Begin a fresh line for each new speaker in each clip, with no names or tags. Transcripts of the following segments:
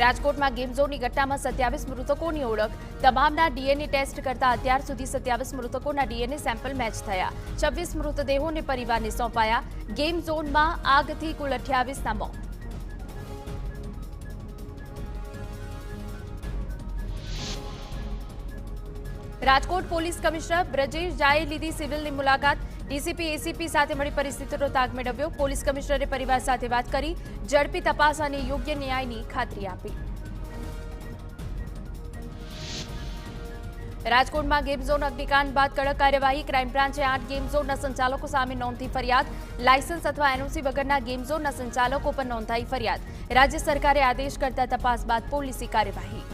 રાજકોટમાં ગેમ ઝોનની ઘટનામાં 27 મૃતકોની ઓળખ. તમામના ડીએનએ ટેસ્ટ કરતા અત્યાર સુધી 27 મૃતકોના ડીએનએ સેમ્પલ મેચ થયા. 26 મૃતદેહોને પરિવારને સોંપાયા. ગેમ ઝોનમાં આગથી કુલ 28ના મોત. રાજકોટ પોલીસ કમિશનર બ્રજેશ ઝાએ લીધી સિવિલની મુલાકાત. ડીસીપી એસીપી સાથે મળી પરિસ્થિતિનો તાગ મેળવ્યો. પોલીસ કમિશનરે પરિવાર સાથે વાત કરી ઝડપી તપાસ અને યોગ્ય ન્યાયની ખાતરી આપી. રાજકોટમાં ગેમ ઝોન અગ્નિકાંડ બાદ કડક કાર્યવાહી. ક્રાઇમ બ્રાન્ચે 8 ગેમ ઝોનના સંચાલકો સામે નોંધી ફરિયાદ. લાયસન્સ અથવા એનઓસી વગરના ગેમ ઝોનના સંચાલકો પર નોંધાઈ ફરિયાદ. રાજ્ય સરકારે આદેશ કરતા તપાસ બાદ પોલીસી કાર્યવાહી.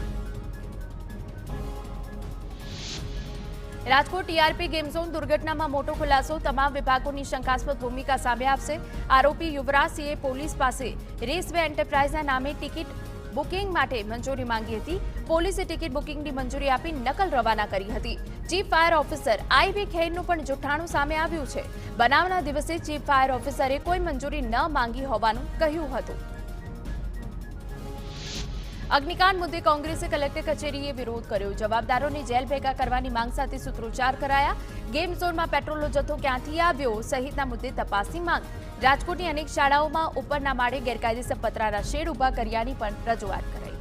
રાજકોટ ટીઆરપી ગેમ ઝોન દુર્ઘટનામાં મોટો ખુલાસો. તમામ વિભાગોની શંકાસ્પદ ભૂમિકા સામે આવશે. આરોપી યુવરાજસિંહે પોલીસ પાસે રેસવે એન્ટરપ્રાઇઝના નામે ટિકિટ બુકિંગ માટે મંજૂરી માંગી હતી. પોલીસે ટિકિટ બુકિંગની મંજૂરી આપી નકલ રવાના કરી હતી. ચીફ ફાયર ઓફિસર આઈવી ખેરનું પણ જુઠ્ઠાણું સામે આવ્યું છે. બનાવના દિવસે ચીફ ફાયર ઓફિસરે કોઈ મંજૂરી ન માંગી હોવાનું કહ્યું હતું. અગ્નિકાંડ મુદ્દે કોંગ્રેસે કલેક્ટર કચેરીએ વિરોધ કર્યો. જવાબદારોને જેલ ભેગા કરવાની માંગ સાથે સૂત્રોચ્ચાર કરાયા. ગેમ ઝોનમાં પેટ્રોલનો જથ્થો ક્યાંથી આવ્યો સહિતના મુદ્દે તપાસની માંગ. રાજકોટની અનેક શાળાઓમાં ઉપરના માળે ગેરકાયદેસર પતરાના શેડ ઉભા કર્યાની પણ રજૂઆત કરાઈ.